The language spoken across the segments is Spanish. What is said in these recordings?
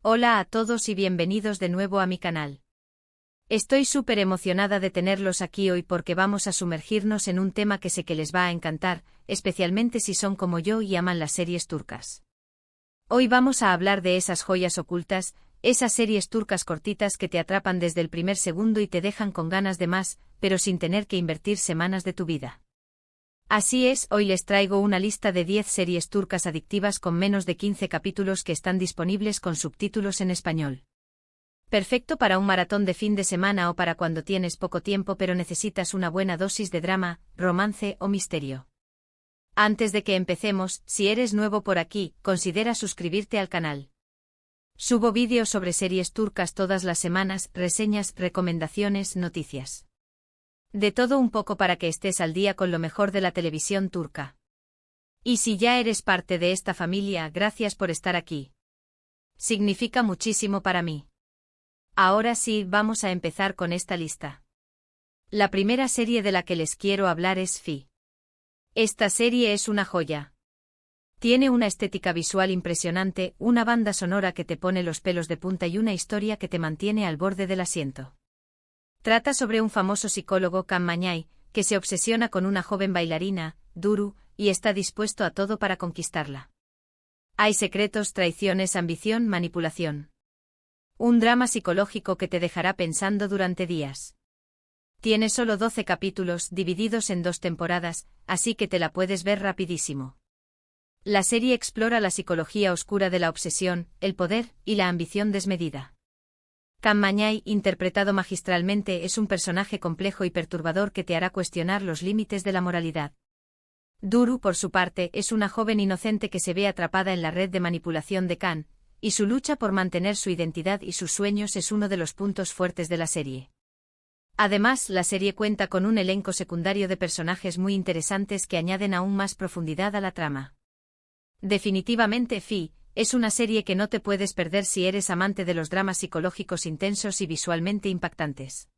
Hola a todos y bienvenidos de nuevo a mi canal. Estoy súper emocionada de tenerlos aquí hoy porque vamos a sumergirnos en un tema que sé que les va a encantar, especialmente si son como yo y aman las series turcas. Hoy vamos a hablar de esas joyas ocultas, esas series turcas cortitas que te atrapan desde el primer segundo y te dejan con ganas de más, pero sin tener que invertir semanas de tu vida. Así es, hoy les traigo una lista de 10 series turcas adictivas con menos de 15 capítulos que están disponibles con subtítulos en español. Perfecto para un maratón de fin de semana o para cuando tienes poco tiempo pero necesitas una buena dosis de drama, romance o misterio. Antes de que empecemos, si eres nuevo por aquí, considera suscribirte al canal. Subo vídeos sobre series turcas todas las semanas, reseñas, recomendaciones, noticias. De todo un poco para que estés al día con lo mejor de la televisión turca. Y si ya eres parte de esta familia, gracias por estar aquí. Significa muchísimo para mí. Ahora sí, vamos a empezar con esta lista. La primera serie de la que les quiero hablar es Fi. Esta serie es una joya. Tiene una estética visual impresionante, una banda sonora que te pone los pelos de punta y una historia que te mantiene al borde del asiento. Trata sobre un famoso psicólogo, Can Mañay, que se obsesiona con una joven bailarina, Duru, y está dispuesto a todo para conquistarla. Hay secretos, traiciones, ambición, manipulación. Un drama psicológico que te dejará pensando durante días. Tiene solo 12 capítulos, divididos en 2 temporadas, así que te la puedes ver rapidísimo. La serie explora la psicología oscura de la obsesión, el poder y la ambición desmedida. Can Mañay, interpretado magistralmente, es un personaje complejo y perturbador que te hará cuestionar los límites de la moralidad. Duru, por su parte, es una joven inocente que se ve atrapada en la red de manipulación de Can, y su lucha por mantener su identidad y sus sueños es uno de los puntos fuertes de la serie. Además, la serie cuenta con un elenco secundario de personajes muy interesantes que añaden aún más profundidad a la trama. Definitivamente Fi es una serie que no te puedes perder si eres amante de los dramas psicológicos intensos y visualmente impactantes.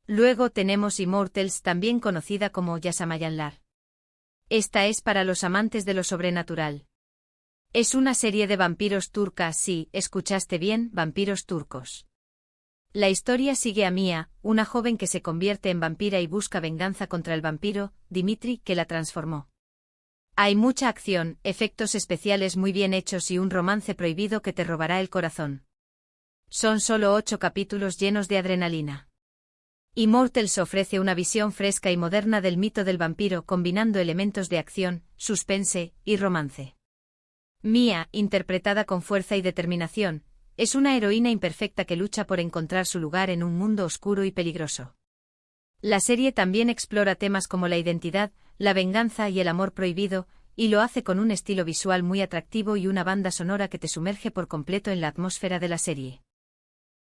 Luego tenemos Immortals, también conocida como Yasamayanlar. Esta es para los amantes de lo sobrenatural. Es una serie de vampiros turca, sí, escuchaste bien, vampiros turcos. La historia sigue a Mia, una joven que se convierte en vampira y busca venganza contra el vampiro, Dimitri, que la transformó. Hay mucha acción, efectos especiales muy bien hechos y un romance prohibido que te robará el corazón. Son solo 8 capítulos llenos de adrenalina. Immortals ofrece una visión fresca y moderna del mito del vampiro combinando elementos de acción, suspense y romance. Mia, interpretada con fuerza y determinación, es una heroína imperfecta que lucha por encontrar su lugar en un mundo oscuro y peligroso. La serie también explora temas como la identidad, la venganza y el amor prohibido, y lo hace con un estilo visual muy atractivo y una banda sonora que te sumerge por completo en la atmósfera de la serie.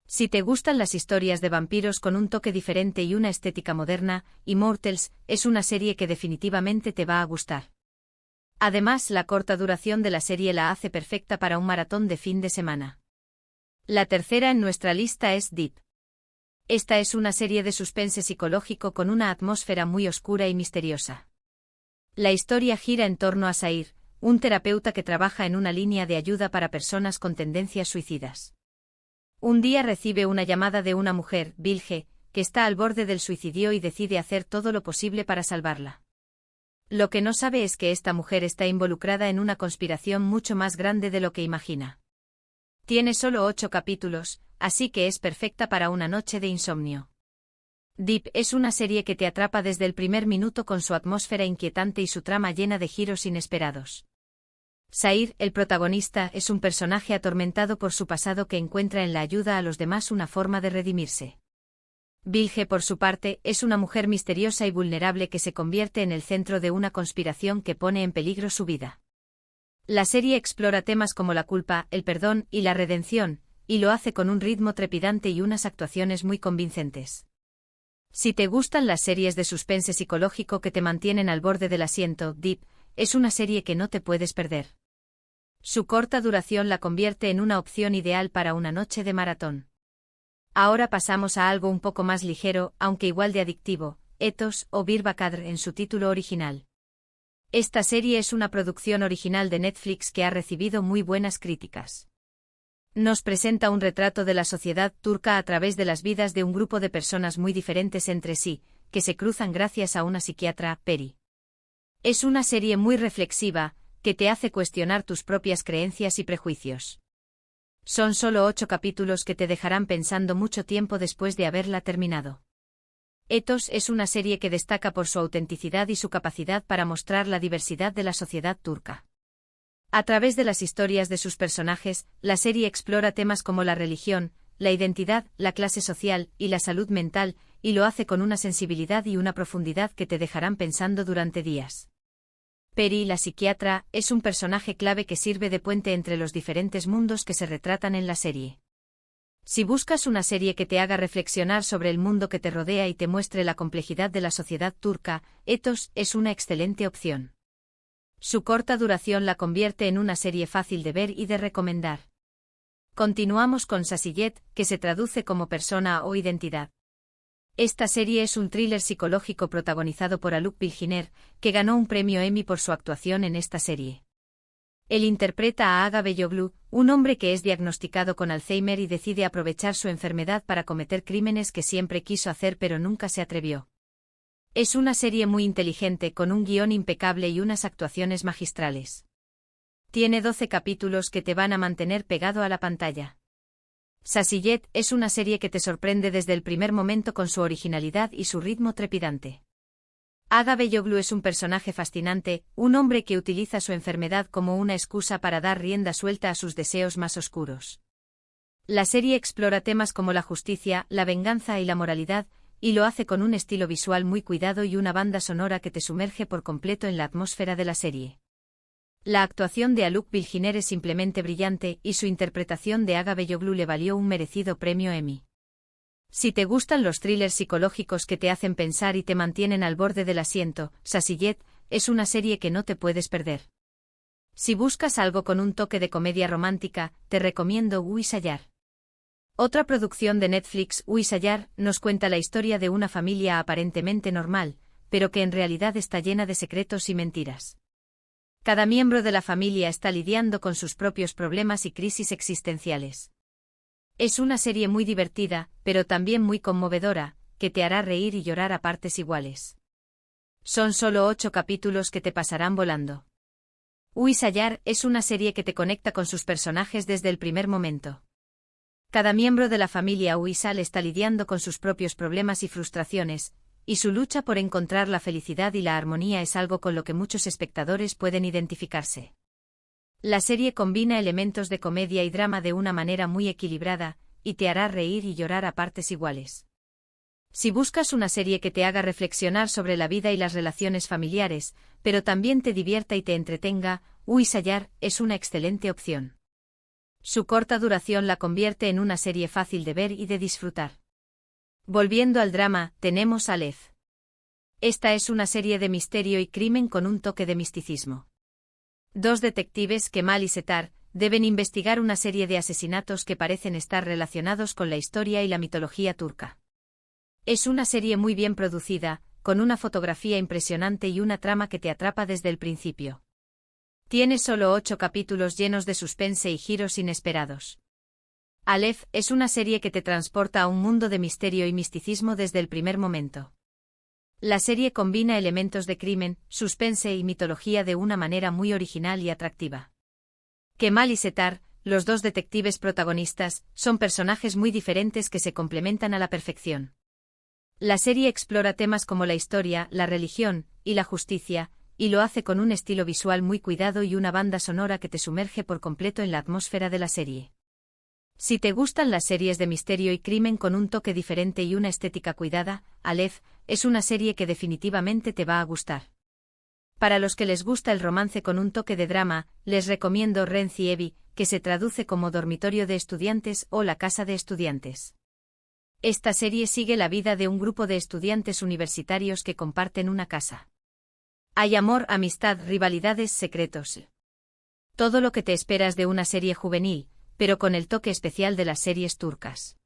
Si te gustan las historias de vampiros con un toque diferente y una estética moderna, Immortals es una serie que definitivamente te va a gustar. Además, la corta duración de la serie la hace perfecta para un maratón de fin de semana. La tercera en nuestra lista es Deep. Esta es una serie de suspense psicológico con una atmósfera muy oscura y misteriosa. La historia gira en torno a Sair, un terapeuta que trabaja en una línea de ayuda para personas con tendencias suicidas. Un día recibe una llamada de una mujer, Bilge, que está al borde del suicidio y decide hacer todo lo posible para salvarla. Lo que no sabe es que esta mujer está involucrada en una conspiración mucho más grande de lo que imagina. Tiene solo 8 capítulos, así que es perfecta para una noche de insomnio. Deep es una serie que te atrapa desde el primer minuto con su atmósfera inquietante y su trama llena de giros inesperados. Sair, el protagonista, es un personaje atormentado por su pasado que encuentra en la ayuda a los demás una forma de redimirse. Bilge, por su parte, es una mujer misteriosa y vulnerable que se convierte en el centro de una conspiración que pone en peligro su vida. La serie explora temas como la culpa, el perdón y la redención, y lo hace con un ritmo trepidante y unas actuaciones muy convincentes. Si te gustan las series de suspense psicológico que te mantienen al borde del asiento, Deep es una serie que no te puedes perder. Su corta duración la convierte en una opción ideal para una noche de maratón. Ahora pasamos a algo un poco más ligero, aunque igual de adictivo, Ethos o Bir Bakadr en su título original. Esta serie es una producción original de Netflix que ha recibido muy buenas críticas. nos presenta un retrato de la sociedad turca a través de las vidas de un grupo de personas muy diferentes entre sí, que se cruzan gracias a una psiquiatra, Peri. Es una serie muy reflexiva, que te hace cuestionar tus propias creencias y prejuicios. Son solo 8 capítulos que te dejarán pensando mucho tiempo después de haberla terminado. Etos es una serie que destaca por su autenticidad y su capacidad para mostrar la diversidad de la sociedad turca. A través de las historias de sus personajes, la serie explora temas como la religión, la identidad, la clase social y la salud mental, y lo hace con una sensibilidad y una profundidad que te dejarán pensando durante días. Peri, la psiquiatra, es un personaje clave que sirve de puente entre los diferentes mundos que se retratan en la serie. Si buscas una serie que te haga reflexionar sobre el mundo que te rodea y te muestre la complejidad de la sociedad turca, Etos es una excelente opción. Su corta duración la convierte en una serie fácil de ver y de recomendar. Continuamos con Şahsiyet, que se traduce como persona o identidad. Esta serie es un thriller psicológico protagonizado por Haluk Bilginer, que ganó un premio Emmy por su actuación en esta serie. Él interpreta a Aga Beyoglu, un hombre que es diagnosticado con Alzheimer y decide aprovechar su enfermedad para cometer crímenes que siempre quiso hacer pero nunca se atrevió. Es una serie muy inteligente con un guión impecable y unas actuaciones magistrales. Tiene 12 capítulos que te van a mantener pegado a la pantalla. Şahsiyet es una serie que te sorprende desde el primer momento con su originalidad y su ritmo trepidante. Aga Beyoglu es un personaje fascinante, un hombre que utiliza su enfermedad como una excusa para dar rienda suelta a sus deseos más oscuros. La serie explora temas como la justicia, la venganza y la moralidad, y lo hace con un estilo visual muy cuidado y una banda sonora que te sumerge por completo en la atmósfera de la serie. La actuación de Haluk Bilginer es simplemente brillante y su interpretación de Aga Beyoglu le valió un merecido premio Emmy. Si te gustan los thrillers psicológicos que te hacen pensar y te mantienen al borde del asiento, Şahsiyet es una serie que no te puedes perder. Si buscas algo con un toque de comedia romántica, te recomiendo Uysallar. Otra producción de Netflix, Uysallar, nos cuenta la historia de una familia aparentemente normal, pero que en realidad está llena de secretos y mentiras. Cada miembro de la familia está lidiando con sus propios problemas y crisis existenciales. Es una serie muy divertida, pero también muy conmovedora, que te hará reír y llorar a partes iguales. Son solo 8 capítulos que te pasarán volando. Uysallar es una serie que te conecta con sus personajes desde el primer momento. Cada miembro de la familia Uysal está lidiando con sus propios problemas y frustraciones, y su lucha por encontrar la felicidad y la armonía es algo con lo que muchos espectadores pueden identificarse. La serie combina elementos de comedia y drama de una manera muy equilibrada, y te hará reír y llorar a partes iguales. Si buscas una serie que te haga reflexionar sobre la vida y las relaciones familiares, pero también te divierta y te entretenga, Uysallar es una excelente opción. Su corta duración la convierte en una serie fácil de ver y de disfrutar. Volviendo al drama, tenemos Aleph. Esta es una serie de misterio y crimen con un toque de misticismo. Dos detectives, Kemal y Setar, deben investigar una serie de asesinatos que parecen estar relacionados con la historia y la mitología turca. Es una serie muy bien producida, con una fotografía impresionante y una trama que te atrapa desde el principio. Tiene solo 8 capítulos llenos de suspense y giros inesperados. Aleph es una serie que te transporta a un mundo de misterio y misticismo desde el primer momento. La serie combina elementos de crimen, suspense y mitología de una manera muy original y atractiva. Kemal y Setar, los dos detectives protagonistas, son personajes muy diferentes que se complementan a la perfección. La serie explora temas como la historia, la religión y la justicia, y lo hace con un estilo visual muy cuidado y una banda sonora que te sumerge por completo en la atmósfera de la serie. Si te gustan las series de misterio y crimen con un toque diferente y una estética cuidada, Aleph es una serie que definitivamente te va a gustar. Para los que les gusta el romance con un toque de drama, les recomiendo Renzi Evi, que se traduce como Dormitorio de Estudiantes o La Casa de Estudiantes. Esta serie sigue la vida de un grupo de estudiantes universitarios que comparten una casa. Hay amor, amistad, rivalidades, secretos. Todo lo que te esperas de una serie juvenil, pero con el toque especial de las series turcas.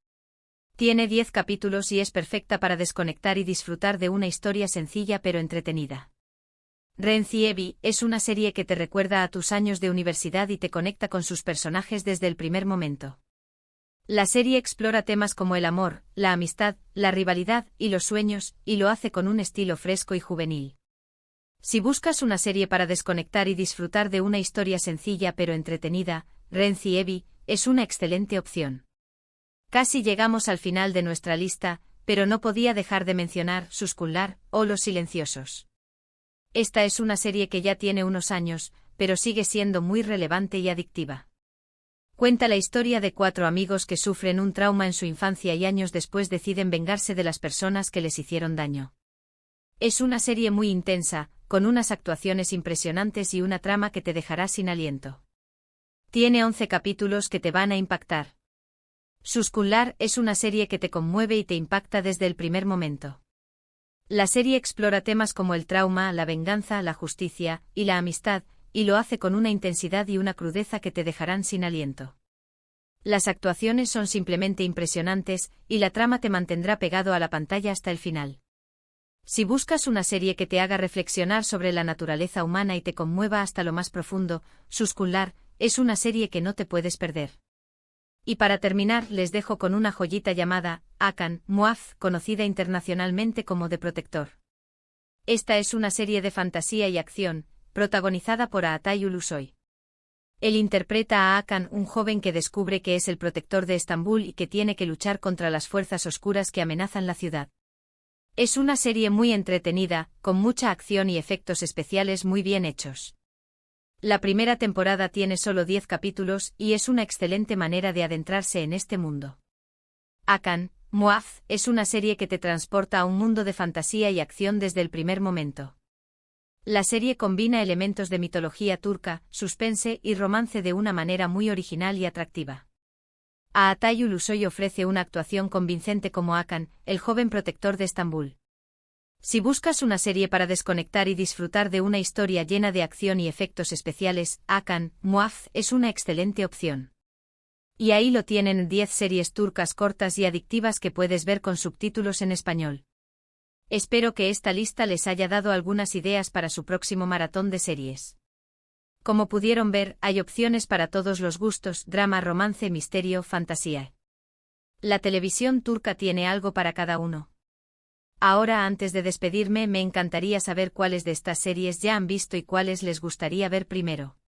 Tiene 10 capítulos y es perfecta para desconectar y disfrutar de una historia sencilla pero entretenida. Renzi Evi es una serie que te recuerda a tus años de universidad y te conecta con sus personajes desde el primer momento. La serie explora temas como el amor, la amistad, la rivalidad y los sueños, y lo hace con un estilo fresco y juvenil. Si buscas una serie para desconectar y disfrutar de una historia sencilla pero entretenida, Renzi Evi es una excelente opción. Casi llegamos al final de nuestra lista, pero no podía dejar de mencionar Suskunlar o Los Silenciosos. Esta es una serie que ya tiene unos años, pero sigue siendo muy relevante y adictiva. Cuenta la historia de 4 amigos que sufren un trauma en su infancia y años después deciden vengarse de las personas que les hicieron daño. Es una serie muy intensa, con unas actuaciones impresionantes y una trama que te dejará sin aliento. Tiene 11 capítulos que te van a impactar. Suskunlar es una serie que te conmueve y te impacta desde el primer momento. La serie explora temas como el trauma, la venganza, la justicia y la amistad, y lo hace con una intensidad y una crudeza que te dejarán sin aliento. Las actuaciones son simplemente impresionantes, y la trama te mantendrá pegado a la pantalla hasta el final. Si buscas una serie que te haga reflexionar sobre la naturaleza humana y te conmueva hasta lo más profundo, Suskunlar es una serie que no te puedes perder. Y para terminar, les dejo con una joyita llamada Hakan Muaf, conocida internacionalmente como The Protector. Esta es una serie de fantasía y acción, protagonizada por Altay Ulusoy. Él interpreta a Hakan, un joven que descubre que es el protector de Estambul y que tiene que luchar contra las fuerzas oscuras que amenazan la ciudad. Es una serie muy entretenida, con mucha acción y efectos especiales muy bien hechos. La primera temporada tiene solo 10 capítulos y es una excelente manera de adentrarse en este mundo. Hakan Muaf es una serie que te transporta a un mundo de fantasía y acción desde el primer momento. La serie combina elementos de mitología turca, suspense y romance de una manera muy original y atractiva. Altay Ulusoy ofrece una actuación convincente como Hakan, el joven protector de Estambul. Si buscas una serie para desconectar y disfrutar de una historia llena de acción y efectos especiales, Hakan Muaf es una excelente opción. Y ahí lo tienen, 10 series turcas cortas y adictivas que puedes ver con subtítulos en español. Espero que esta lista les haya dado algunas ideas para su próximo maratón de series. Como pudieron ver, hay opciones para todos los gustos: drama, romance, misterio, fantasía. La televisión turca tiene algo para cada uno. Ahora, antes de despedirme, me encantaría saber cuáles de estas series ya han visto y cuáles les gustaría ver primero.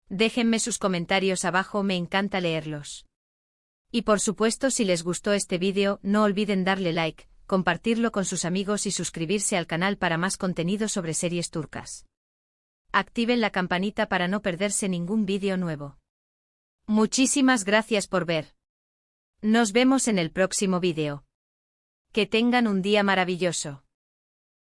Déjenme sus comentarios abajo, me encanta leerlos. Y por supuesto, si les gustó este vídeo, no olviden darle like, compartirlo con sus amigos y suscribirse al canal para más contenido sobre series turcas. Activen la campanita para no perderse ningún vídeo nuevo. Muchísimas gracias por ver. Nos vemos en el próximo vídeo. Que tengan un día maravilloso.